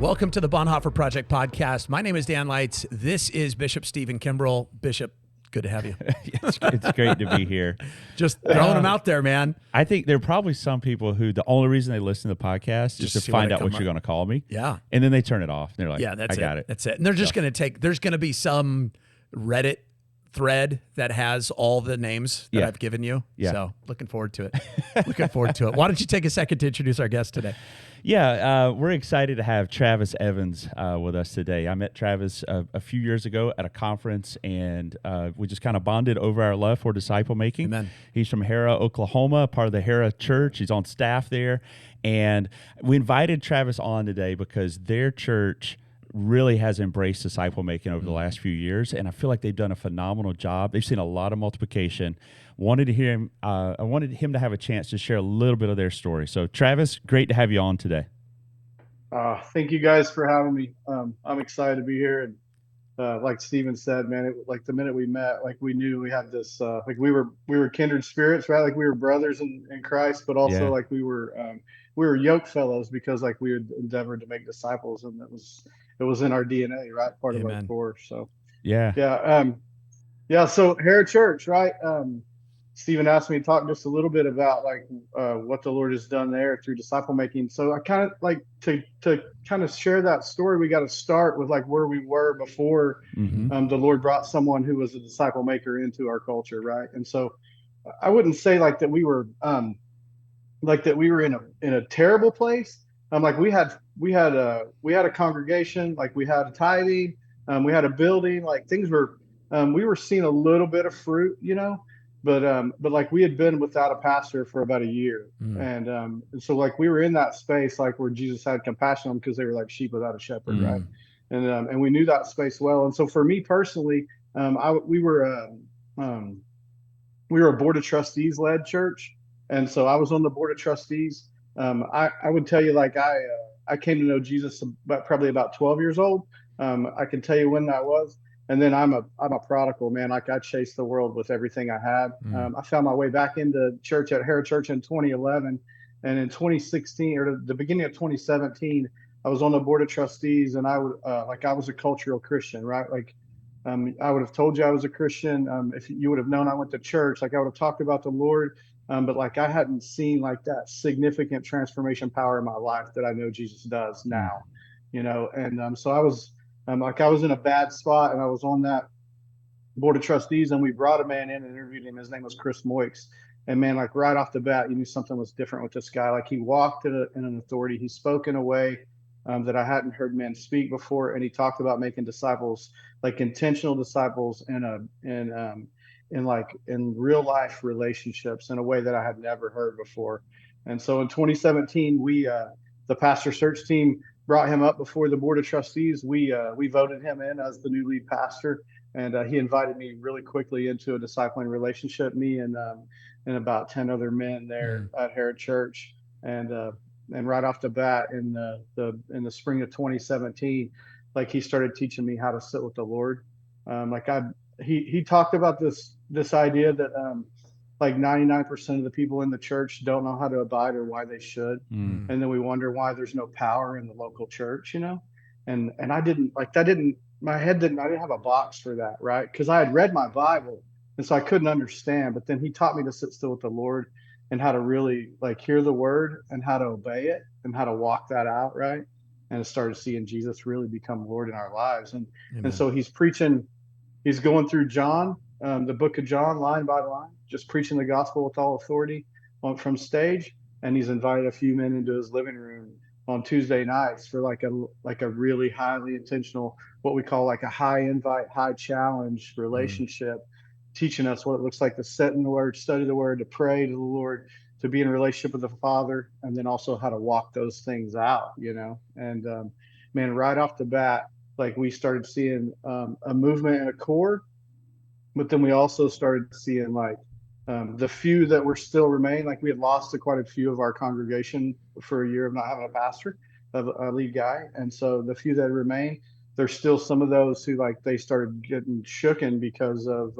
Welcome to the Bonhoeffer Project podcast. My name is Dan Lights. This is Bishop Stephen Kimbrell. Bishop, good to have you. It's great to be here. Just throwing them out there, man. I think there are probably some people who the only reason they listen to the podcast is to find out what you're going to call me. Yeah. And then they turn it off. And they're like, yeah, that's I got it. That's it. And they're just going to there's going to be some Reddit thread that has all the names that I've given you. Yeah. So looking forward to it. Looking forward to it. Why don't you take a second to introduce our guest today? Yeah, we're excited to have Travis Evans with us today. I met Travis a few years ago at a conference, and we just kind of bonded over our love for disciple making. Amen. He's from Hera, Oklahoma, part of the Hera Church. He's on staff there. And we invited Travis on today because their church really has embraced disciple making over the last few years, and I feel like they've done a phenomenal job. They've seen a lot of multiplication. Wanted to hear him. I wanted him to have a chance to share a little bit of their story. So, Travis, great to have you on today. Thank you guys for having me. I'm excited to be here, and like Stephen said, man, like the minute we met, like we knew we had this, like we were kindred spirits, right? Like we were brothers in Christ, but also like we were yoke fellows because like we had endeavored to make disciples, and it was in our DNA, right? Part of our core. So yeah. So Hera Church, right? Stephen asked me to talk just a little bit about like what the Lord has done there through disciple making. So I kind of like to kind of share that story. We got to start with like where we were before the Lord brought someone who was a disciple maker into our culture, right? And so I wouldn't say like that we were in a terrible place. Like we had a congregation, like we had a tithing, we had a building, like things were we were seeing a little bit of fruit, you know. But like we had been without a pastor for about a year, and so like we were in that space like where Jesus had compassion on them because they were like sheep without a shepherd, right? And we knew that space well. And so for me personally, we were a board of trustees led church, and so I was on the board of trustees. I would tell you like I came to know Jesus probably about 12 years old. I can tell you when that was. And then I'm a prodigal, man. Like I chased the world with everything I had. I found my way back into church at Hera Church in 2011, and in 2016 or the beginning of 2017, I was on the board of trustees, and I was a cultural Christian, right? Like I would have told you I was a Christian if you would have known I went to church. Like I would have talked about the Lord, but like I hadn't seen like that significant transformation power in my life that I know Jesus does now, you know. And so I was. I was in a bad spot, and I was on that board of trustees, and we brought a man in and interviewed him. His name was Chris Moix. And man, like right off the bat, you knew something was different with this guy. Like he walked in an authority. He spoke in a way that I hadn't heard men speak before. And he talked about making disciples, like intentional disciples in real life relationships in a way that I had never heard before. And so in 2017, the pastor search team brought him up before the board of trustees. We voted him in as the new lead pastor, and he invited me really quickly into a discipling relationship. Me and about 10 other men there at Hera Church, and right off the bat in the spring of 2017, like he started teaching me how to sit with the Lord. He talked about this idea that like 99% of the people in the church don't know how to abide or why they should. And then we wonder why there's no power in the local church, you know? And I didn't have a box for that, right? Because I had read my Bible, and so I couldn't understand. But then he taught me to sit still with the Lord and how to really like hear the word and how to obey it and how to walk that out, right? And I started seeing Jesus really become Lord in our lives. And so he's going through John, the book of John, line by line, just preaching the gospel with all authority from stage. And he's invited a few men into his living room on Tuesday nights for like a really highly intentional, what we call like a high invite, high challenge relationship, teaching us what it looks like to sit in the word, study the word, to pray to the Lord, to be in a relationship with the Father, and then also how to walk those things out, you know. And man, right off the bat, like we started seeing a movement and a core, but then we also started seeing like the few that were still remain. Like we had lost quite a few of our congregation for a year of not having a pastor, a lead guy, and so the few that remain, there's still some of those who like they started getting shooken because of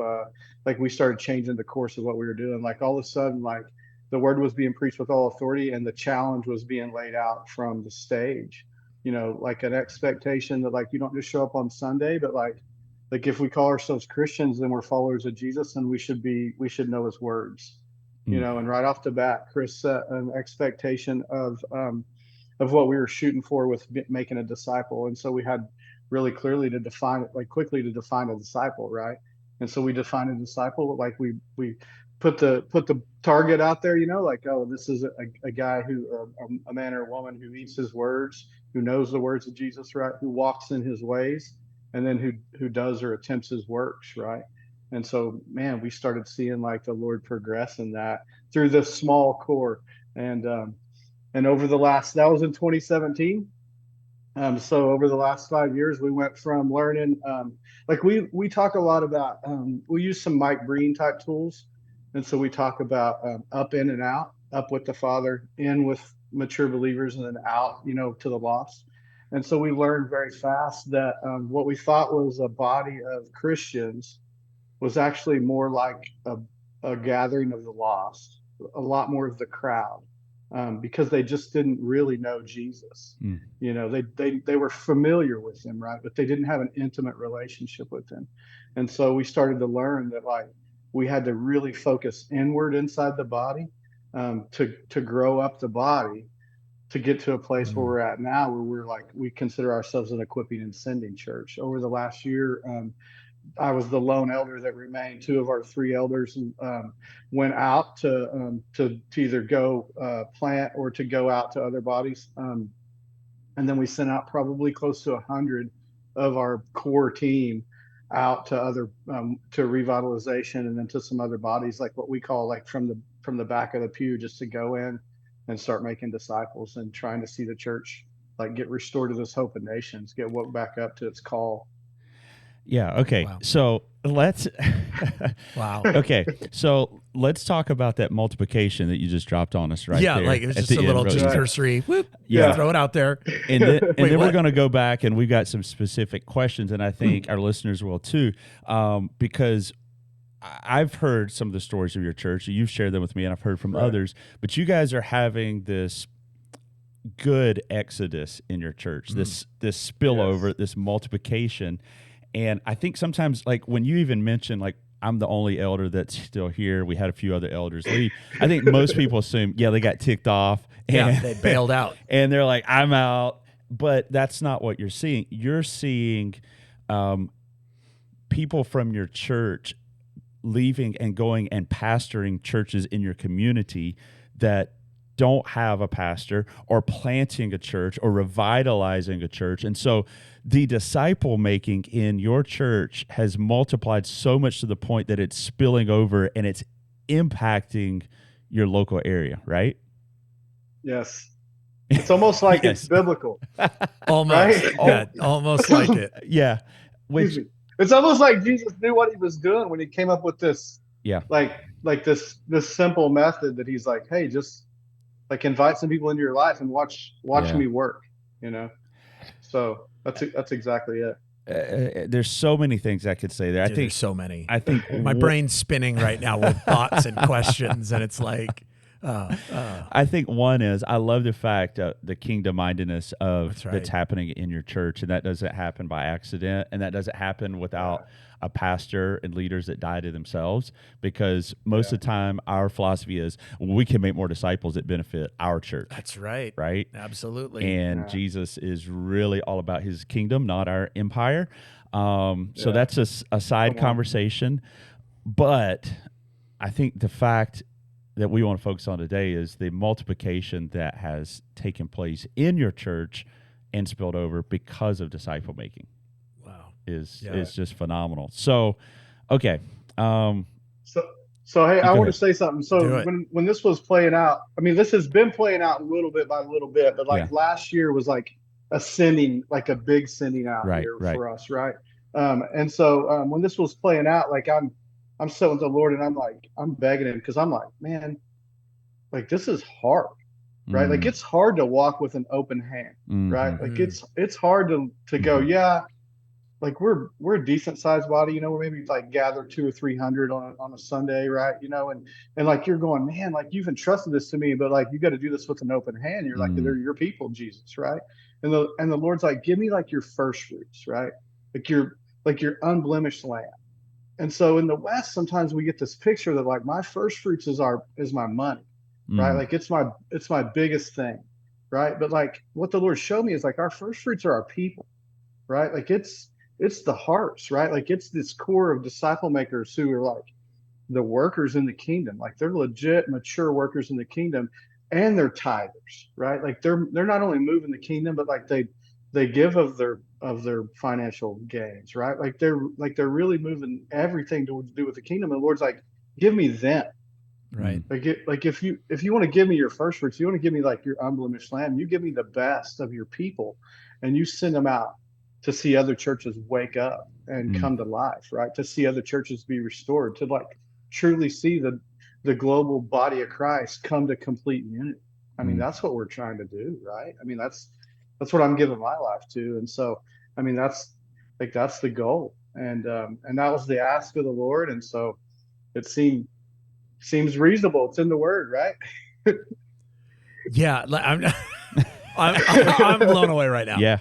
like we started changing the course of what we were doing. Like all of a sudden, like the word was being preached with all authority, and the challenge was being laid out from the stage. like an expectation that like you don't just show up on Sunday, but like if we call ourselves Christians and we're followers of Jesus, then we should know his words, and right off the bat, Chris set an expectation of what we were shooting for with making a disciple. And so we had really clearly to define it, like quickly to define a disciple, right? And so we defined a disciple, like we put the target out there, like, oh, this is a guy who, a man or a woman who eats his words, who knows the words of Jesus, right? Who walks in his ways, and then who does or attempts his works, right? And so, man, we started seeing like the Lord progress in that through this small core. And over that was in 2017. So over the last 5 years, we went from learning, like we talk a lot about, we use some Mike Breen type tools. And so we talk about up, in, and out, up with the Father, in with mature believers, and then out, to the lost. And so we learned very fast that what we thought was a body of Christians was actually more like a gathering of the lost, a lot more of the crowd. Because they just didn't really know Jesus. They were familiar with him, right? But they didn't have an intimate relationship with him. And so we started to learn that like we had to really focus inward inside the body to grow up the body, to get to a place where we're at now, where we consider ourselves an equipping and sending church. Over the last year, I was the lone elder that remained. Two of our three elders went out to either go plant or to go out to other bodies. And then we sent out probably close to 100 of our core team out to other to revitalization, and then to some other bodies, like what we call like from the back of the pew, just to go in and start making disciples and trying to see the church like get restored to this hope of nations, get woke back up to its call. Yeah. Okay. Wow. So let's. Wow. Okay. So let's talk about that multiplication that you just dropped on us, right? Yeah, there like it was at just the a little end, really. cursory. Whoop, Yeah. throw it out there. And then, and Wait, then we're what? going to go back, and we've got some specific questions, and I think our listeners will too, because I've heard some of the stories of your church. You've shared them with me, and I've heard from others. But you guys are having this good exodus in your church, this spillover, this multiplication. And I think sometimes, like when you even mention, like, I'm the only elder that's still here, we had a few other elders leave, I think most people assume, they got ticked off. And, They bailed out. And they're like, I'm out. But that's not what you're seeing. You're seeing people from your church leaving and going and pastoring churches in your community that don't have a pastor, or planting a church, or revitalizing a church. And so the disciple making in your church has multiplied so much to the point that it's spilling over and it's impacting your local area, right? Yes. It's almost like it's biblical. Almost. Right? Yeah, almost like it. Yeah. Which, it's almost like Jesus knew what he was doing when he came up with this. Yeah. Like this simple method that he's like, hey, just like invite some people into your life and watch me work, So that's exactly it. There's so many things I could say there. Dude, I think there's so many. I think My brain's spinning right now with thoughts and questions, and it's like, I think one is, I love the fact the kingdom mindedness of that's happening in your church, and that doesn't happen by accident, and that doesn't happen without a pastor and leaders that die to themselves, because most of the time our philosophy is we can make more disciples that benefit our church. That's right. Right? Absolutely. And Jesus is really all about his kingdom, not our empire. So that's a side conversation. But I think the fact that we want to focus on today is the multiplication that has taken place in your church and spilled over because of disciple making. Is just phenomenal. So, okay. So hey, I want to say something. So when this was playing out, I mean, this has been playing out little bit by little bit, but like last year was like a big sending out year for us, right? And so when this was playing out, like I'm sitting with the Lord, and I'm begging him, because I'm like, man, like this is hard, right? Like it's hard to walk with an open hand, right? Like it's hard to go, like we're a decent sized body, we're maybe like gather 200 or 300 on a Sunday, right? And like you're going, man, like you've entrusted this to me, but like you got to do this with an open hand. You're like, they're your people, Jesus, right? And the Lord's like, give me like your first fruits, right? Like your unblemished lamb. And so in the West, sometimes we get this picture that like my first fruits is my money, right? Mm. Like it's my biggest thing, right? But like what the Lord showed me is like our first fruits are our people, right? Like it's the hearts, right? Like it's this core of disciple makers who are like the workers in the kingdom. Like they're legit mature workers in the kingdom, and they're tithers, right? Like they're not only moving the kingdom, but like they give of their financial gains, right? Like they're really moving everything to do with the kingdom. And the Lord's like, give me them. Right. Like if you want to give me your first fruits, you want to give me like your unblemished lamb, you give me the best of your people, and you send them out to see other churches wake up and Mm. come to life, right? To see other churches be restored, to like truly see the global body of Christ come to complete unity. I mean, Mm. that's what we're trying to do, right? I mean, that's what I'm giving my life to. And so, I mean, that's the goal. And that was the ask of the Lord. And so it seems reasonable. It's in the word, right? Yeah, I'm blown away right now. Yeah.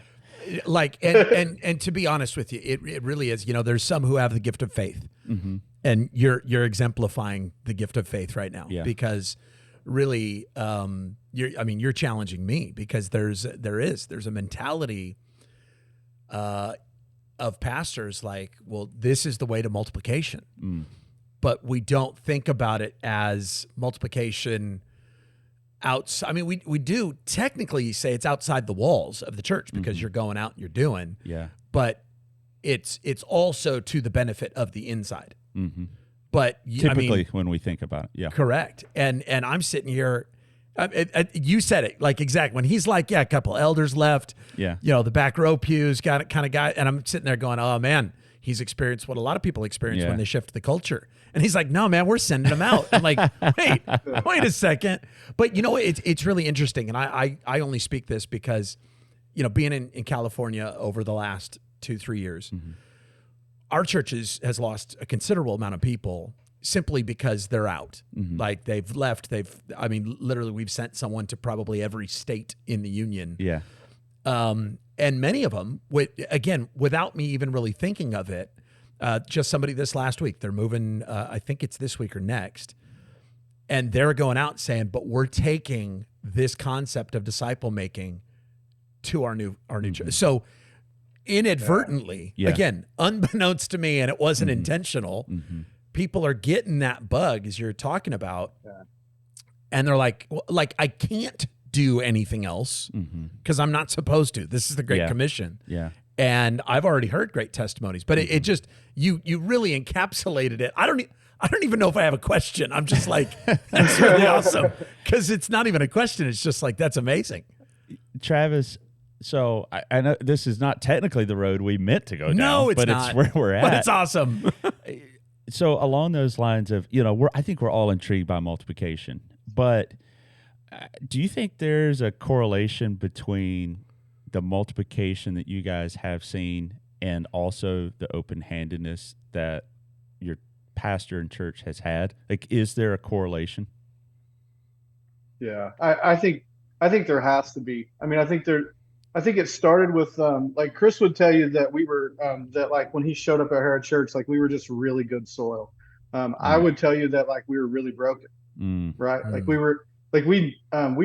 Like, and to be honest with you, it really is. You know, there's some who have the gift of faith, Mm-hmm. and you're exemplifying the gift of faith right now. Yeah. Because really, you're challenging me, because there's a mentality of pastors like, well, this is the way to multiplication, Mm. but we don't think about it as multiplication outside. I mean, we do technically say it's outside the walls of the church, because you're going out and you're doing, Yeah. but it's also to the benefit of the inside. Mm-hmm. But Typically, when we think about it, yeah. correct. And I'm sitting here. You said it like exact when he's like, yeah, a couple elders left. Yeah. You know, the back row pews got it kind of guy. And I'm sitting there going, oh man, he's experienced what a lot of people experience Yeah. when they shift the culture. And he's like, no, man, we're sending them out. I'm like, wait a second. But you know, it's really interesting. And I only speak this because, you know, being in California over the last 2-3 years, our church has lost a considerable amount of people simply because they're out. Like they've left. Literally we've sent someone to probably every state in the union. Yeah. And many of them, without me even really thinking of it, just somebody this last week, they're moving, I think it's this week or next, and they're going out saying, but we're taking this concept of disciple making to our new church. So inadvertently, Yeah. again, unbeknownst to me, and it wasn't intentional, people are getting that bug as you're talking about. And they're like, I can't do anything else because I'm not supposed to. This is the Great Yeah. Commission. Yeah. And I've already heard great testimonies, but it just, you really encapsulated it. I don't even know if I have a question. I'm just like, that's really awesome. Because it's not even a question. It's just like, that's amazing. Travis, so I know this is not technically the road we meant to go down. No, it's but not. it's where we're at. But it's awesome. So along those lines of, you know, I think we're all intrigued by multiplication, but do you think there's a correlation between the multiplication that you guys have seen and also the open-handedness that your pastor and church has had? Like, is there a correlation? Yeah, I think there has to be. I mean, I think it started with like Chris would tell you that we were that like when he showed up at Hera Church, like we were just really good soil. I would tell you that like we were really broken, right? Like we were like we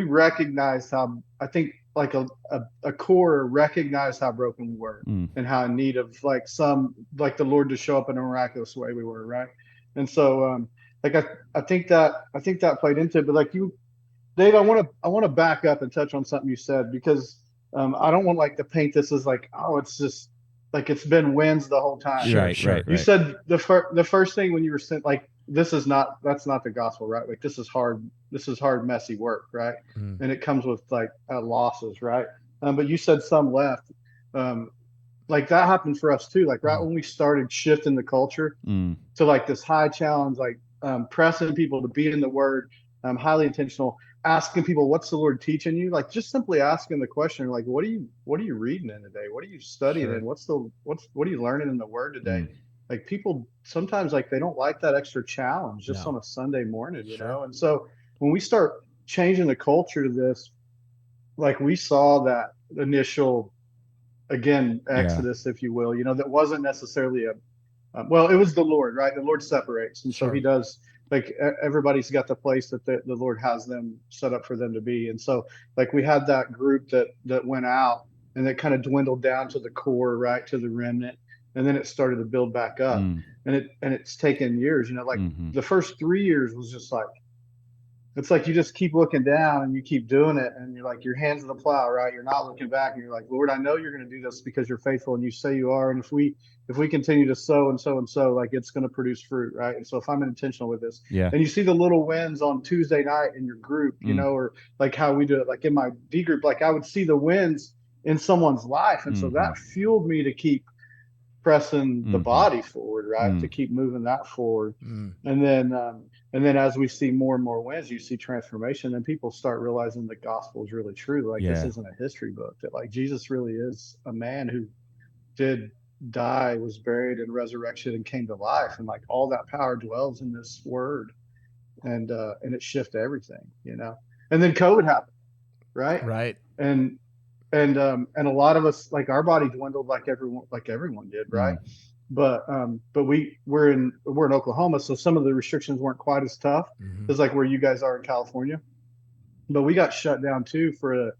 recognized how, I think like a core recognized how broken we were and how in need of like the Lord to show up in a miraculous way we were, right? And so like I think that played into it. But like you, Dave, I want to back up and touch on something you said, because I don't want like to paint this as like, oh, it's just like it's been wins the whole time. Right. You said the first thing when you were saying like that's not the gospel, right? Like this is hard, messy work, right? And it comes with like losses, right? But you said some left. Like that happened for us too. Like right when we started shifting the culture to like this high challenge, like pressing people to be in the Word, highly intentional, asking people, what's the Lord teaching you? Like just simply asking the question, like, what are you reading in today? What are you studying in? What are you learning in the Word today? Like people sometimes like they don't like that extra challenge just on a Sunday morning, you know? And so when we start changing the culture to this, like we saw that initial, again, Yeah. exodus, if you will, that wasn't necessarily well, it was the Lord, right? The Lord separates. And so he Sure. does, like, everybody's got the place that the Lord has them set up for them to be. And so, like, we had that group that went out, and that kind of dwindled down to the core, right? To the remnant. And then it started to build back up. Mm. And it's taken years, like Mm-hmm. the first 3 years was just like, it's like you just keep looking down and you keep doing it, and you're like your hands in the plow, right? You're not looking back, and you're like, Lord, I know you're going to do this because you're faithful and you say you are. And if we continue to sow and sow and sow, like it's going to produce fruit, right? And so if I'm intentional with this, Yeah. and you see the little wins on Tuesday night in your group, or like how we do it, like in my D group, like I would see the wins in someone's life, and so Mm-hmm. that fueled me to keep pressing the Mm-hmm. body forward, right? To keep moving that forward. Mm. And then as we see more and more wins, you see transformation, and people start realizing the gospel is really true. Like this Yeah. isn't a history book, that like Jesus really is a man who did die, was buried, and resurrection and came to life. And like all that power dwells in this word. And it shifted everything. And then COVID happened, right? Right. And a lot of us, like our body dwindled like everyone did, right? But we're in Oklahoma, so some of the restrictions weren't quite as tough Mhm. as like where you guys are in California. But we got shut down too for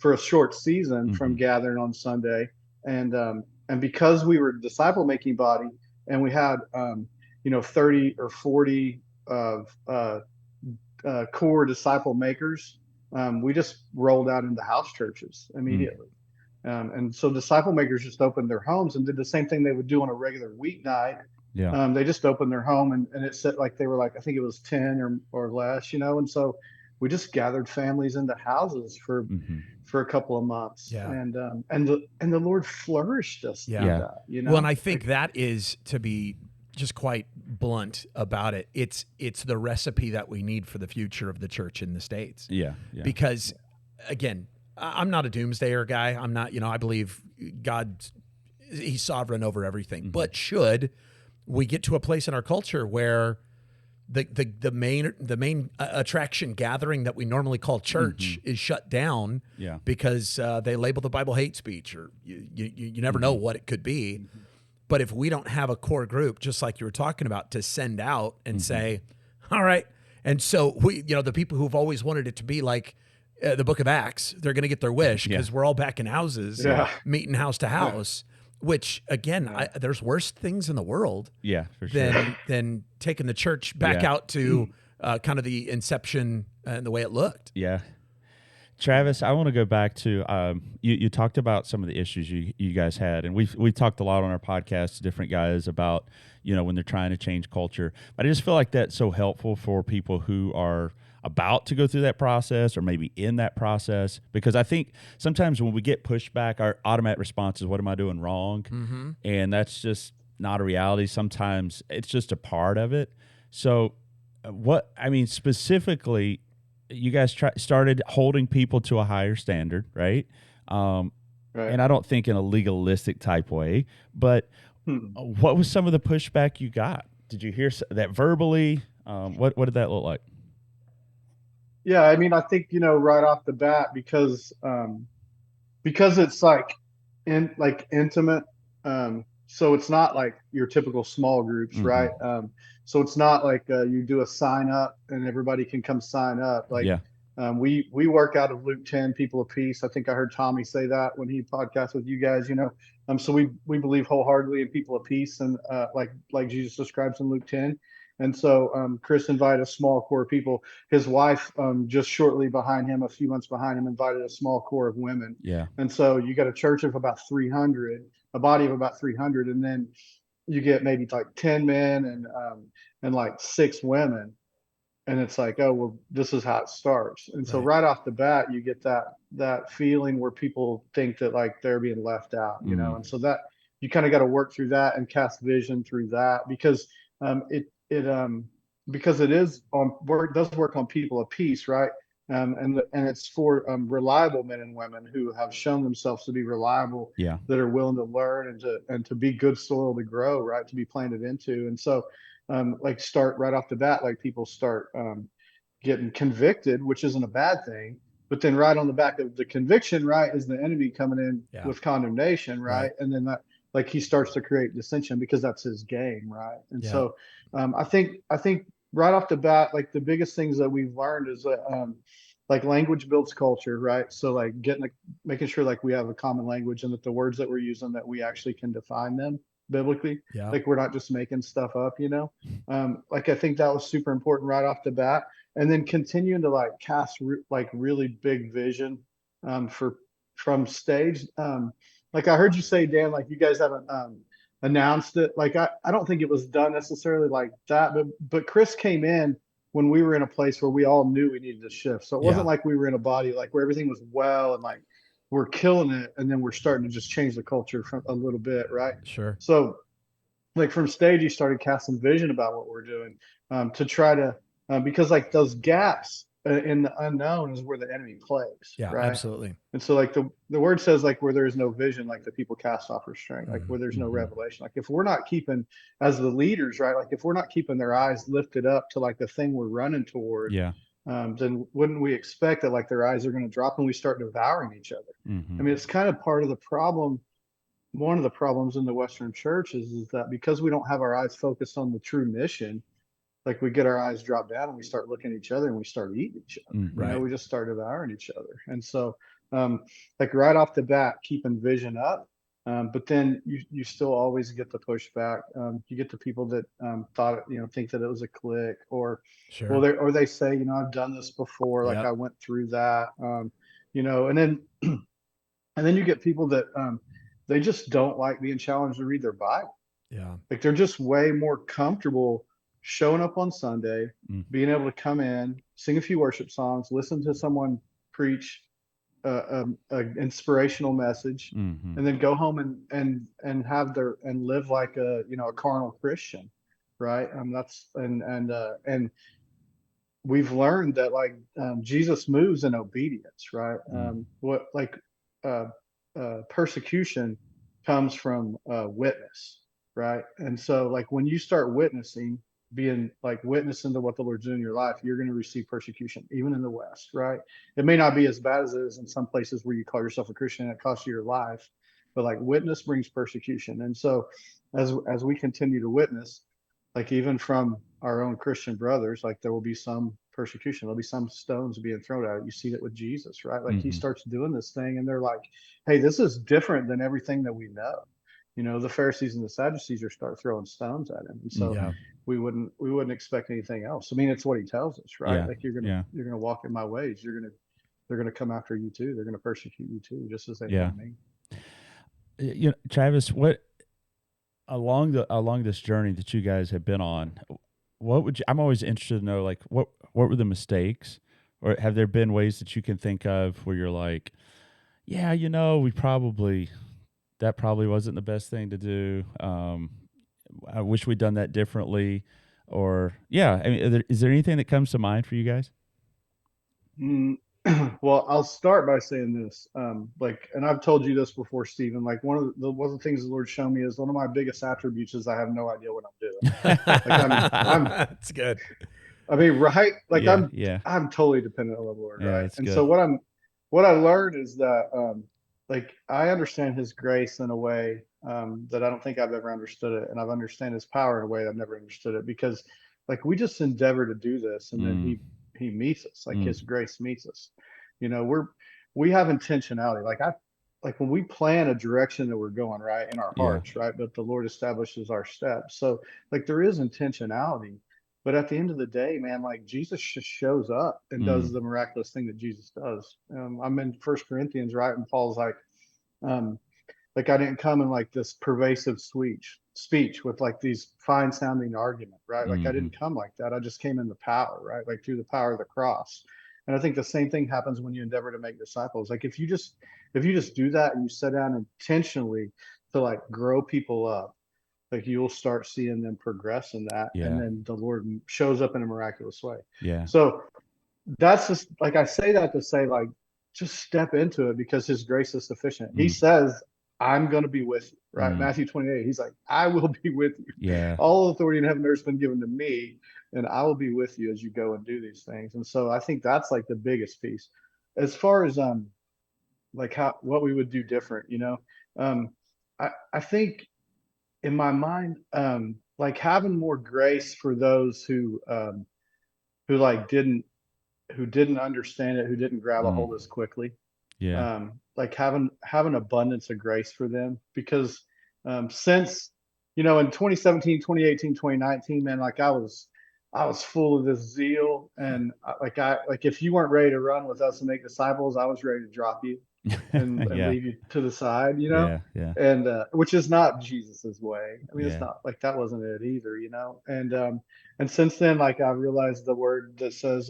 a short season from gathering on Sunday. And because we were a disciple making body, and we had 30 or 40 of core disciple makers, we just rolled out into house churches immediately. And so disciple makers just opened their homes and did the same thing they would do on a regular weeknight. Yeah. They just opened their home, and it said like they were like, I think it was 10 or less, and so we just gathered families into houses for a couple of months. Yeah. And the Lord flourished us Yeah. through Yeah. that. Well, and I think that is, to be just quite blunt about it, it's the recipe that we need for the future of the church in the States. Yeah. Yeah. Because again, I'm not a doomsdayer guy. I'm not, I believe he's sovereign over everything. But should we get to a place in our culture where the main attraction gathering that we normally call church is shut down Yeah. because they label the Bible hate speech, or you never know what it could be. But if we don't have a core group, just like you were talking about, to send out and say, all right. And so the people who've always wanted it to be like the book of Acts, they're going to get their wish because we're all back in houses, meeting house to house, which again, there's worse things in the world Yeah. For sure. than taking the church back out to kind of the inception and the way it looked. Yeah. Travis, I want to go back to you talked about some of the issues you guys had, and we've talked a lot on our podcast to different guys about when they're trying to change culture. But I just feel like that's so helpful for people who are about to go through that process or maybe in that process, because I think sometimes when we get pushback, our automatic response is, what am I doing wrong? And that's just not a reality. Sometimes it's just a part of it. So specifically, you guys started holding people to a higher standard, right? Right. And I don't think in a legalistic type way, but what was some of the pushback you got? Did you hear that verbally? What did that look like? Yeah, I mean, I think right off the bat, because it's like intimate. So it's not like your typical small groups, right? So it's not like you do a sign up and everybody can come sign up. Like we work out of Luke 10, people of peace. I think I heard Tommy say that when he podcasted with you guys. So we believe wholeheartedly in people of peace, and like Jesus describes in Luke 10. And so Chris invited a small core of people. His wife, just shortly behind him, a few months behind him, invited a small core of women. Yeah. And so you got a church of about 300, a body of about 300, and then you get maybe like 10 men and like 6 women. And it's like, oh, well, this is how it starts. And so right off the bat, you get that feeling where people think that like they're being left out, and so that you kind of got to work through that and cast vision through that, because because it is does work on people of peace, right? And it's for reliable men and women who have shown themselves to be reliable, that are willing to learn and to be good soil to grow, right, to be planted into. And so start right off the bat, like people start getting convicted, which isn't a bad thing, but then right on the back of the conviction, right, is the enemy coming in Yeah. with condemnation, Right. right? And then that, like, he starts to create dissension because that's his game, right? And Yeah. so I think right off the bat, like the biggest things that we've learned is that like language builds culture, right? So like making sure like we have a common language and that the words that we're using that we actually can define them biblically. Yeah. Like we're not just making stuff up, you know. Like I think that was super important right off the bat, and then continuing to like cast like really big vision for from stage. Like I heard you say, Dan, like you guys haven't announced it. Like I don't think it was done necessarily like that, but Chris came in when we were in a place where we all knew we needed to shift. So it wasn't Yeah. like we were in a body like where everything was well and like we're killing it, and then we're starting to just change the culture from a little bit, right? Sure. So like from stage, you started casting vision about what we're doing to try to because like those gaps in the unknown is where the enemy plays, Yeah, right? absolutely. And so like the word says like where there is no vision, like the people cast off restraint, like Mhm. where there's no Mhm. revelation. Like if we're not keeping as the leaders, right? Like if we're not keeping their eyes lifted up to like the thing we're running toward, Yeah. then wouldn't we expect that like their eyes are going to drop and we start devouring each other? Mhm. I mean, it's kind of part of the problem. One of the problems in the Western church is that because we don't have our eyes focused on the true mission, like we get our eyes dropped down and we start looking at each other and we start eating each other. Mhm. You know, Right. we just start devouring each other. And so, like right off the bat, keeping vision up. But then you still always get the pushback. You get the people that thought, think that it was a clique, or Sure. they say, I've done this before, like Yep. I went through that, and then you get people that they just don't like being challenged to read their Bible. Yeah. Like they're just way more comfortable showing up on Sunday, Mm. being able to come in, sing a few worship songs, listen to someone preach an inspirational message, Mhm. and then go home and have and live like a carnal Christian, right? And we've learned that like Jesus moves in obedience, right? Mm. What like uh, persecution comes from witness, right? And so like when you start witnessing, being like witnessing to what the Lord's doing in your life, you're going to receive persecution, even in the West, right? It may not be as bad as it is in some places where you call yourself a Christian and it costs you your life, but like witness brings persecution. And so as we continue to witness, like even from our own Christian brothers, like there will be some persecution. There'll be some stones being thrown at it. You see that with Jesus, right? Like he Mhm. starts doing this thing and they're like, hey, this is different than everything that we know. The Pharisees and the Sadducees are start throwing stones at him. And so Yeah. Mhm. we wouldn't expect anything else. I mean, it's what he tells us, right? Yeah. Like you're Yeah. gonna walk in my ways. They're gonna come after you too. They're gonna persecute you too, just as they Yeah. did me. Travis, what along this journey that you guys have been on, what would you? I'm always interested to know, like, what were the mistakes, or have there been ways that you can think of where you're like, yeah, that probably wasn't the best thing to do. I wish we'd done that differently, or yeah. I mean, is there anything that comes to mind for you guys? Mm, well, I'll start by saying this. Like, and I've told you this before, Stephen. Like, one of the things the Lord showed me is one of my biggest attributes is I have no idea what I'm doing. Like, That's good. I mean, right? Like, Yeah. Yeah. I'm totally dependent on the Lord, Yeah. right? That's And so good. what I learned is that, like, I understand His grace in a way that I don't think I've ever understood it, and I've understand His power in a way that I've never understood it because, like, we just endeavor to do this, and then Mm. He meets us, like Mm. His grace meets us. We have intentionality. Like when we plan a direction that we're going right in our Yeah. hearts, right? But the Lord establishes our steps. So like there is intentionality, but at the end of the day, man, like Jesus just shows up and does Mm. the miraculous thing that Jesus does. I'm in First Corinthians, right? And Paul's um, like I didn't come in like this pervasive speech with like these fine sounding argument, right? Like I Mhm. didn't come like that. I just came in the power, right? Like through the power of the cross. And I think the same thing happens when you endeavor to make disciples. Like if you just do that and you set down intentionally to like grow people up, like you'll start seeing them progress in that, and Yeah. then the Lord shows up in a miraculous way. Yeah. So that's just like I say that to say like just step into it because His grace is sufficient. He Mm. says, I'm going to be with you, right? Mm. Matthew 28, He's like, I will be with you. Yeah. All authority in heaven and earth has been given to me, and I will be with you as you go and do these things. And so I think that's like the biggest piece. as far as like how what we would do different, um, I think in my mind, like having more grace for those who like didn't understand it, who didn't grab a hold Mm, as quickly. yeah. Like having abundance of grace for them because since in 2017, 2018, 2019, man, like I was full of this zeal and like if you weren't ready to run with us and make disciples, I was ready to drop you and Yeah. leave you to the side, Yeah. Yeah. and which is not Jesus's way. I mean, it's Yeah. not like that wasn't it either, and since then, like I realized the word that says,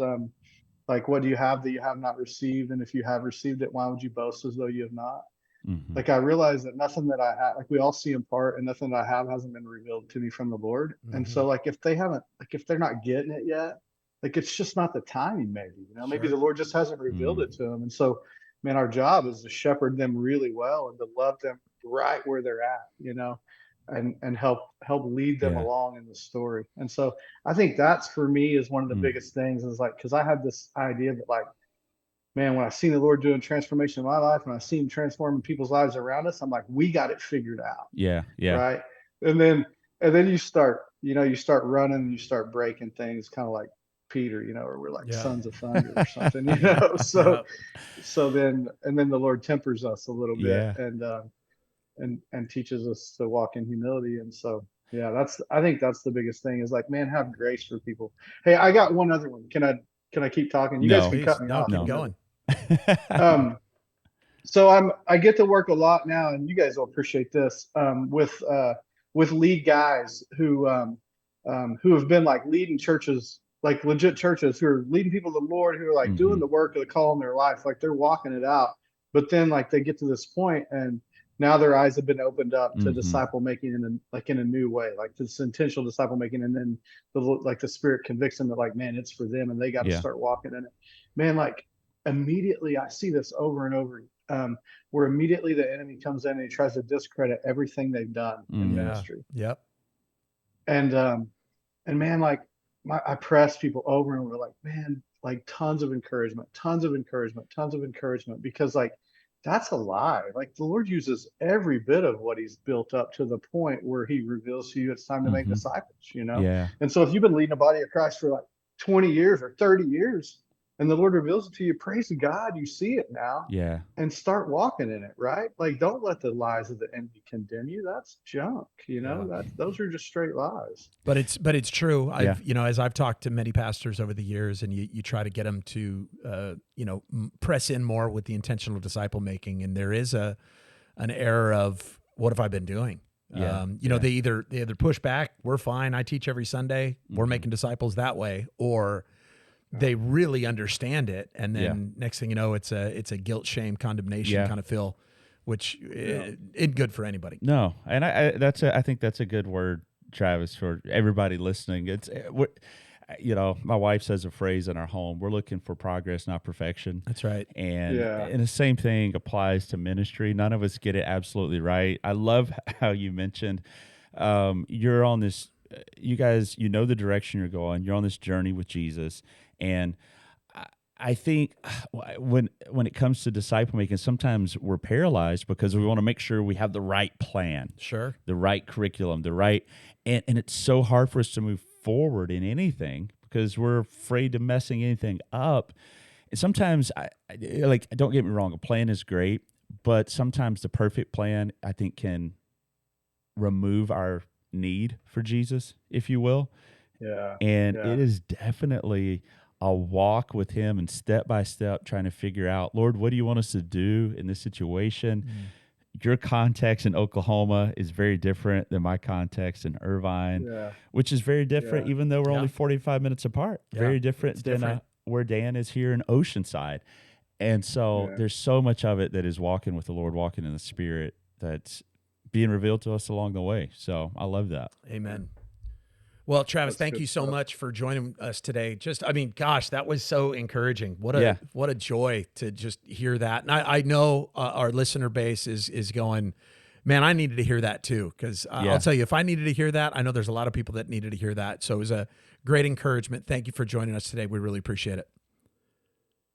like, what do you have that you have not received? And if you have received it, why would you boast as though you have not? Hmm. Like I realized that nothing that I have, like we all see in part, and nothing that I have hasn't been revealed to me from the Lord. And Hmm. so, like if they haven't, like if they're not getting it yet, like it's just not the timing. Maybe Sure. the Lord just hasn't revealed Mm, it to them. And so, man, our job is to shepherd them really well and to love them right where they're at, and help lead them yeah. along in the story. And so, I think that's for me is one of the Mm, biggest things is like because I had this idea that like man, when I seen the Lord doing transformation in my life and I seen him transforming people's lives around us, I'm like, we got it figured out. yeah. Yeah. Right. And then you start running and you start breaking things kind of like Peter, or we're like Yeah. sons of thunder or something, Yeah. and then the Lord tempers us a little bit Yeah. and teaches us to walk in humility. And so, yeah, I think that's the biggest thing is like, man, have grace for people. Hey, I got one other one. Can I keep talking? You guys No. can Please. cut me No, off. keep No. going. Um, so I get to work a lot now, and you guys will appreciate this with lead guys who have been like leading churches, like legit churches, who are leading people to the Lord, who are like doing Hmm. the work of the call in their life, like they're walking it out. But then like they get to this point, and now their eyes have been opened up to Hmm. disciple making in a new way, like this intentional disciple making, and then the Spirit convicts them that like, man, it's for them, and they got to Yeah. start walking in it. Man, like immediately I see this over and over, where immediately the enemy comes in and he tries to discredit everything they've done in Mm, Yeah. ministry. Yep. And man, like I press people over and over, like, man, like tons of encouragement, tons of encouragement, tons of encouragement, because like that's a lie. Like the Lord uses every bit of what he's built up to the point where he reveals to you it's time to make hmm. disciples. Yeah. And so if you've been leading a body of Christ for like 20 years or 30 years and the Lord reveals it to you, praise God, you see it now Yeah. and start walking in it, right? Like don't let the lies of the enemy condemn you. That's junk, Yeah. those are just straight lies. But it's true. Yeah. As I've talked to many pastors over the years, and you try to get them to, press in more with the intentional disciple making, and there is an error of what have I been doing? Yeah. Yeah. They either push back. We're fine. I teach every Sunday. We're Mhm. making disciples that way, or they really understand it, and Yeah. then next thing you know, it's a guilt, shame, condemnation Yeah. kind of feel, which Yeah. isn't good for anybody. No, and I think that's a good word, Travis, for everybody listening. My wife says a phrase in our home: "We're looking for progress, not perfection." That's right. And Yeah. and the same thing applies to ministry. None of us get it absolutely right. I love how you mentioned you're on this. You guys, the direction you're going. You're on this journey with Jesus, and I think when it comes to disciple making, sometimes we're paralyzed because we want to make sure we have the right plan, Sure. the right curriculum, and it's so hard for us to move forward in anything because we're afraid of messing anything up. And sometimes don't get me wrong, a plan is great, but sometimes the perfect plan I think can remove our need for Jesus, if you will. Yeah. And Yeah. it is definitely a walk with him and step by step trying to figure out, Lord, what do you want us to do in this situation? Your context in Oklahoma is very different than my context in Irvine, Yeah. which is very different, Yeah. even though we're Yeah. only 45 minutes apart. Yeah, Very different it's than different. where Dan is here in Oceanside. And so Yeah. there's so much of it that is walking with the Lord, walking in the Spirit, that's being revealed to us along the way. So I love that. Amen. Well, Travis, That's thank good you so stuff. much for joining us today. Gosh, that was so encouraging. What Yeah. a joy to just hear that. And I know our listener base is going, man, I needed to hear that too. Because Yeah. I'll tell you, if I needed to hear that, I know there's a lot of people that needed to hear that. So it was a great encouragement. Thank you for joining us today. We really appreciate it.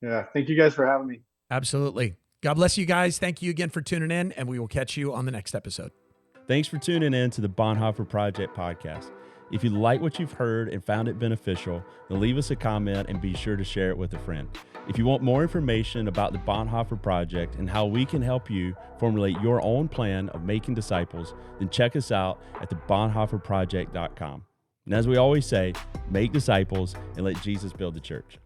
Yeah. Thank you guys for having me. Absolutely. God bless you guys. Thank you again for tuning in, and we will catch you on the next episode. Thanks for tuning in to the Bonhoeffer Project podcast. If you like what you've heard and found it beneficial, then leave us a comment and be sure to share it with a friend. If you want more information about the Bonhoeffer Project and how we can help you formulate your own plan of making disciples, then check us out at thebonhoefferproject.com. And as we always say, make disciples and let Jesus build the church.